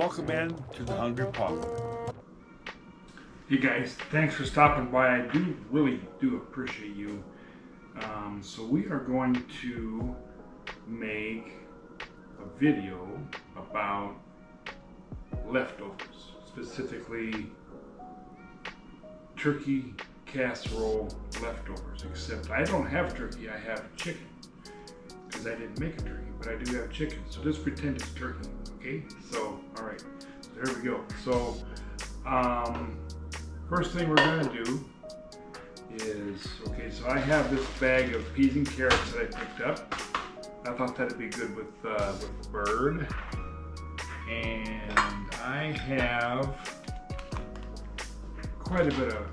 welcome in to the Hungry Pug. Hey guys, thanks for stopping by. I really do appreciate you. So we are going to make a video about leftovers, specifically turkey casserole leftovers, except I don't have turkey, I have chicken, because I didn't make a turkey, but I do have chicken, so just pretend it's turkey, okay? So, alright, so there we go. So, first thing we're going to do is, okay, so I have this bag of peas and carrots that I picked up. I thought that'd be good with bird. And I have quite a bit of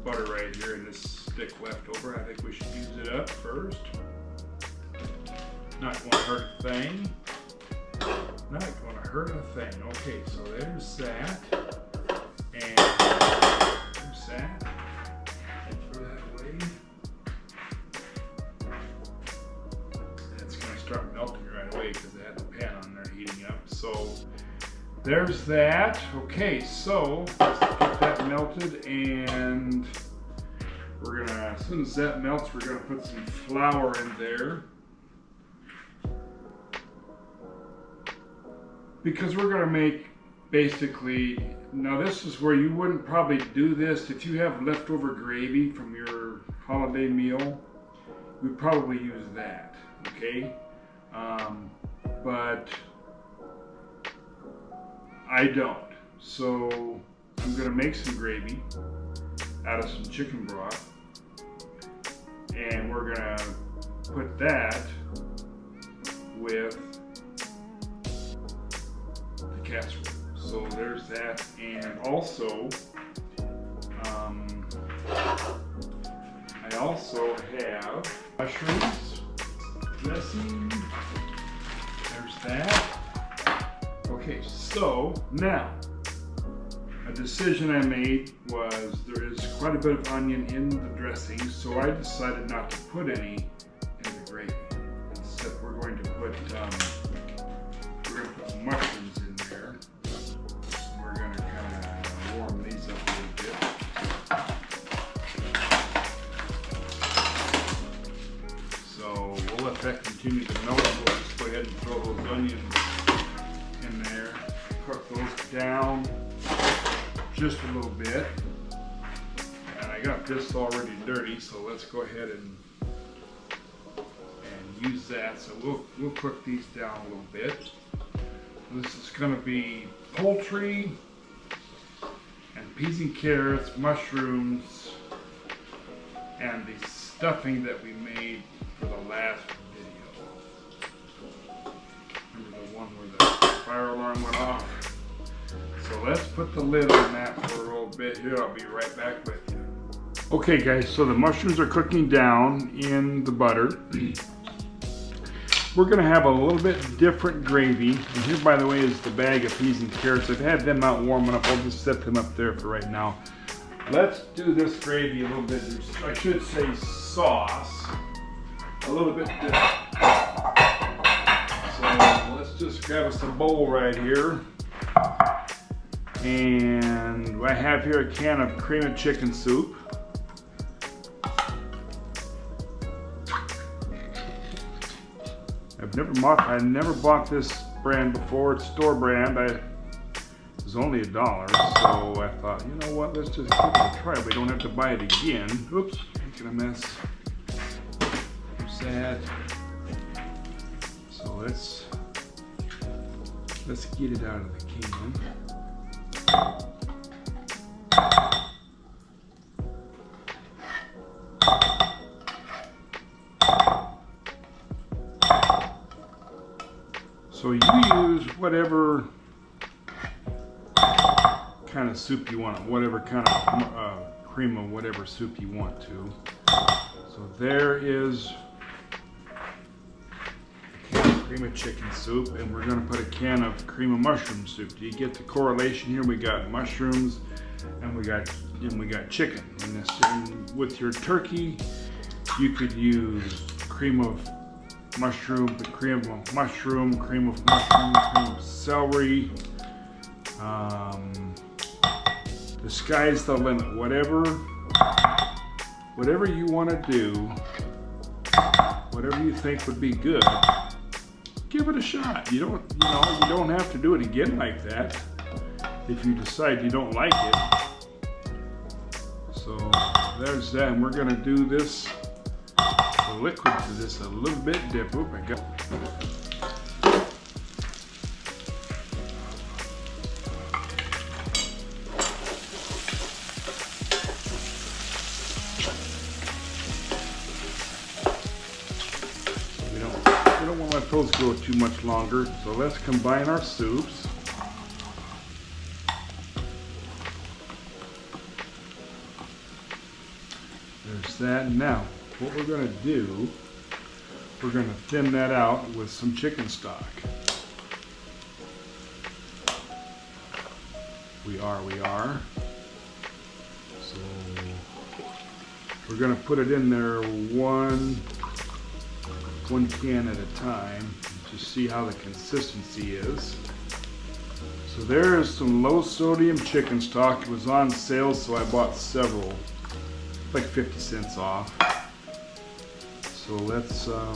butter right here in this stick left over. I think we should use it up first. Not going to hurt a thing. Not going to hurt a thing. Okay, so there's that. And there's that. Throw that away. It's going to start melting right away because I had the pan on there heating up. So there's that. Okay, so let's get that melted, and we're going to, as soon as that melts, we're going to put some flour in there. Because we're going to make basically, now this is where you wouldn't probably do this. If you have leftover gravy from your holiday meal, we'd probably use that, okay? But I don't. So I'm going to make some gravy out of some chicken broth, and we're going to put that with the casserole. So there's that, and also I also have mushrooms dressing. There's that. Okay, so now a decision I made was there is quite a bit of onion in the dressing, so I decided not to put any in the gravy. Except we're going to put mushrooms in there. We're going to kind of warm these up a little bit. So we'll let that continue to melt. We'll just go ahead and throw those onions in there. Cook those down just a little bit. And I got this already dirty, so let's go ahead and use that. So we'll cook these down a little bit. This is going to be poultry and peas and carrots, mushrooms, and the stuffing that we made for the last video. Remember the one where the fire alarm went off? So let's put the lid on that for a little bit here. I'll be right back with you. Okay guys, so the mushrooms are cooking down in the butter. We're going to have a little bit different gravy. And here, by the way, is the bag of peas and carrots. I've had them out warming up. I'll just set them up there for right now. Let's do this gravy a little bit, I should say sauce, a little bit different. So let's just grab us a bowl right here. And I have here a can of cream of chicken soup. I never bought this brand before. It's store brand. It was only $1, so I thought, you know what, let's just give it a try. We don't have to buy it again. Oops, making a mess. There's that. So let's get it out of the can. So you use whatever kind of soup you want, whatever kind of cream of whatever soup you want to. So there is a can of cream of chicken soup, and we're going to put a can of cream of mushroom soup. Do you get the correlation here? We got mushrooms and we got chicken in this. And with your turkey, you could use cream of mushroom, cream of celery, The sky's the limit. Whatever you want to do, whatever you think would be good, give it a shot. You don't have to do it again like that if you decide you don't like it. So there's that, and we're going to do this, the liquid to this a little bit different. I got we don't want to let those go too much longer, so let's combine our soups. There's that. Now, what we're going to do, we're going to thin that out with some chicken stock. We are. So, we're going to put it in there one can at a time to see how the consistency is. So there is some low sodium chicken stock. It was on sale, so I bought several, like 50 cents off. So let's oops,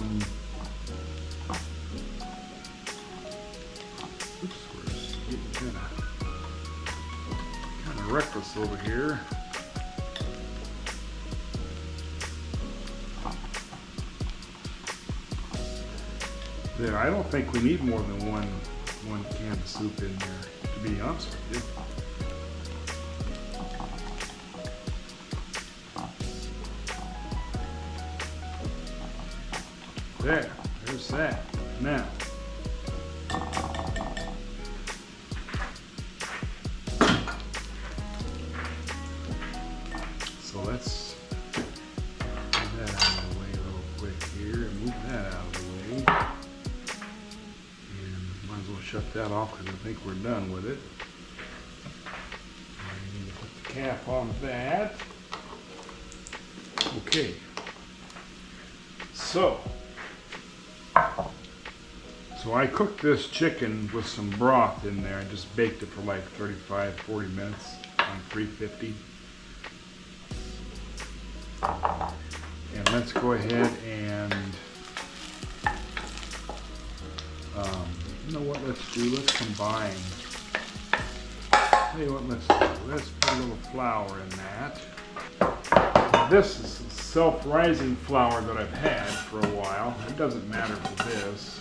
we're getting kind of reckless over here. There, I don't think we need more than one can of soup in there, to be honest with you. There's that. Now, so let's move that out of the way real quick here and move that out of the way. And might as well shut that off because I think we're done with it. I need to put the cap on that. Okay. So I cooked this chicken with some broth in there. I just baked it for like 35-40 minutes on 350. And let's go ahead and, you know what, let's combine. Tell you what, let's put a little flour in that. This is self-rising flour that I've had for a while. It doesn't matter for this.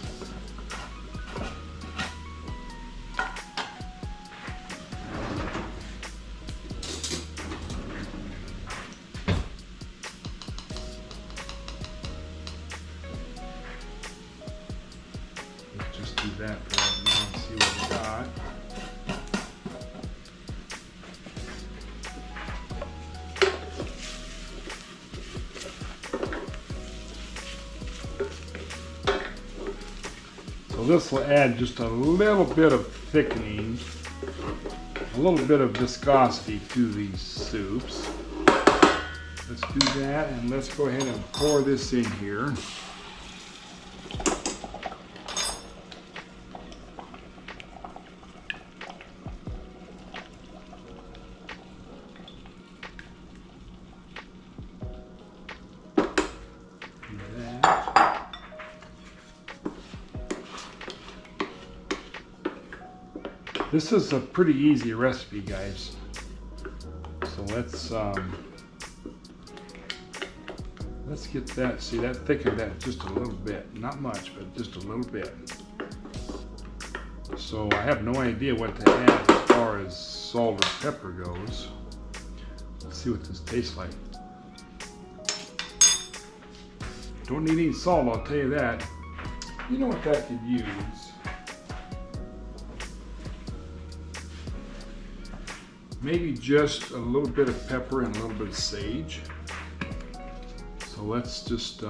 Let's just do that for right now and see what we got. So this will add just a little bit of thickening, a little bit of viscosity to these soups. Let's do that, and let's go ahead and pour this in here. This is a pretty easy recipe, guys. So let's get that. See, that thickened that just a little bit. Not much, but just a little bit. So I have no idea what to add as far as salt or pepper goes. Let's see what this tastes like. Don't need any salt, I'll tell you that. You know what that could use? Maybe just a little bit of pepper and a little bit of sage. So let's just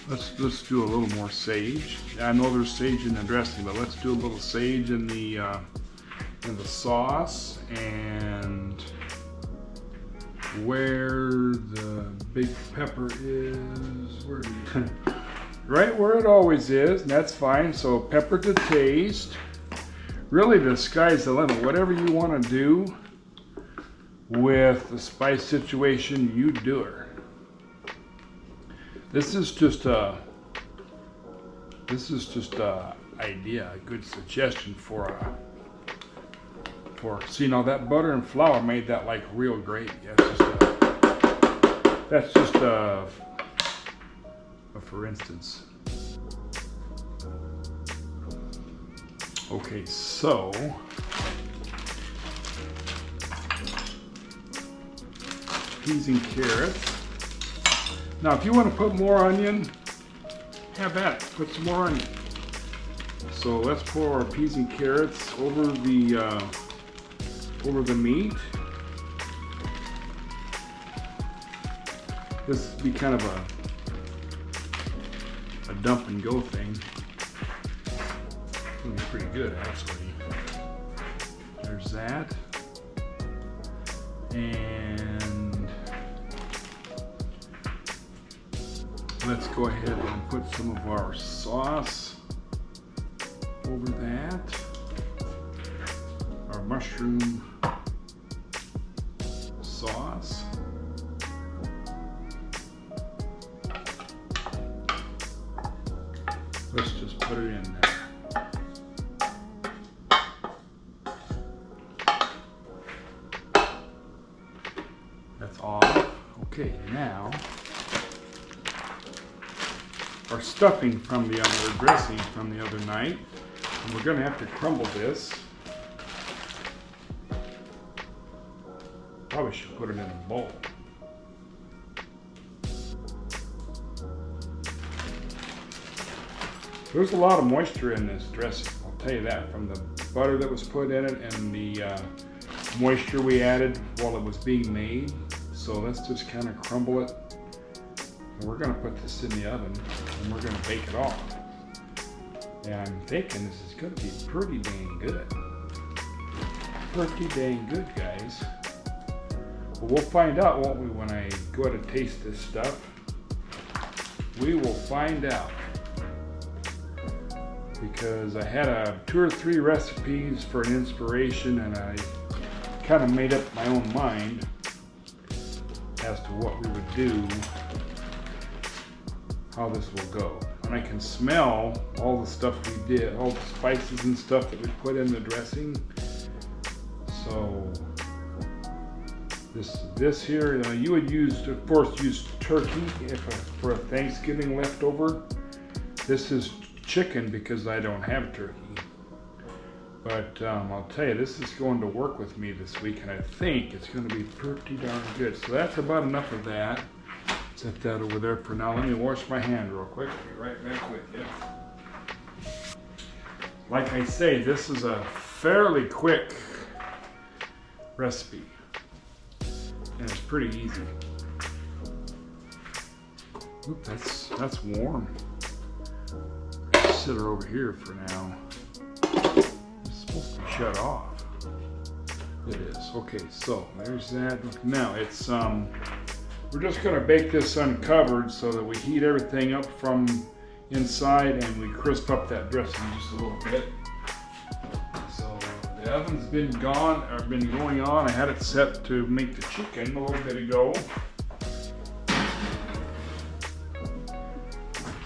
let's do a little more sage. I know there's sage in the dressing, but let's do a little sage in the sauce. And where the big pepper is, where do you right where it always is, and that's fine. So pepper to taste. Really, the sky's the limit. Whatever you want to do with the spice situation, you do it. This is just a idea, a good suggestion for see, now that butter and flour made that like real gravy. That's just a for instance. Okay, so peas and carrots. Now, if you want to put more onion, have at it. Put some more onion. So let's pour our peas and carrots over the meat. This would be kind of a dump and go thing. It'll be pretty good, actually. There's that. And let's go ahead and put some of our sauce over that. Our mushroom sauce. Let's just put it in there. That's off. Okay, now our stuffing from the other dressing from the other night. And we're going to have to crumble this. Probably should put it in a bowl. There's a lot of moisture in this dressing, I'll tell you that, from the butter that was put in it and the moisture we added while it was being made. So let's just kind of crumble it. And we're going to put this in the oven and we're going to bake it off. And I'm thinking this is going to be pretty dang good. Pretty dang good, guys. But we'll find out, won't we, when I go to taste this stuff. We will find out. Because I had 2 or 3 recipes for an inspiration and I kind of made up my own mind as to what we would do, how this will go. And I can smell all the stuff we did, all the spices and stuff that we put in the dressing. So this here, you would use, of course, use turkey for a Thanksgiving leftover. This is chicken because I don't have turkey. But I'll tell you, this is going to work with me this week, and I think it's going to be pretty darn good. So that's about enough of that. Set that over there for now. Let me wash my hand real quick. I'll be right back with you. Like I say, this is a fairly quick recipe, and it's pretty easy. Oop, that's warm. Sit her over here for now. It's supposed to be shut off. It is. Okay, so there's that. Now it's we're just gonna bake this uncovered so that we heat everything up from inside and we crisp up that dressing just a little bit. So the oven's been going on. I had it set to make the chicken a little bit ago.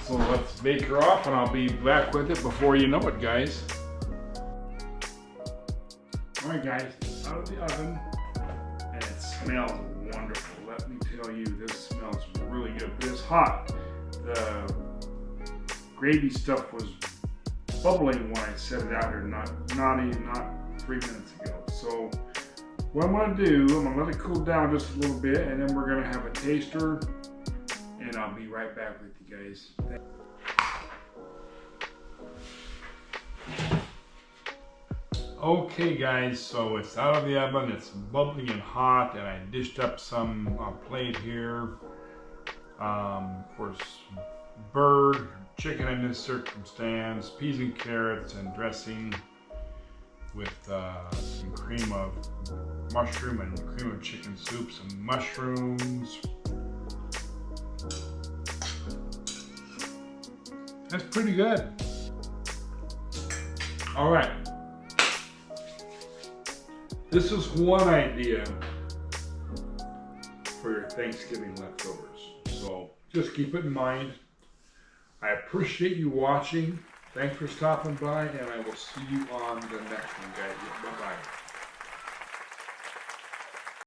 So let's bake her off and I'll be back with it before you know it, guys. Alright guys, out of the oven, and it smells wonderful. Let me tell you, this smells really good. But it's hot. The gravy stuff was bubbling when I set it out here, not 3 minutes ago. So what I'm gonna do, I'm gonna let it cool down just a little bit, and then we're gonna have a taster, and I'll be right back with you guys. Okay guys, so it's out of the oven, it's bubbly and hot, and I dished up some plate here. Of course, bird, chicken in this circumstance, peas and carrots and dressing with some cream of mushroom and cream of chicken soup, some mushrooms. That's pretty good. All right. This is one idea for your Thanksgiving leftovers. So just keep it in mind. I appreciate you watching. Thanks for stopping by, and I will see you on the next one, guys. Bye-bye.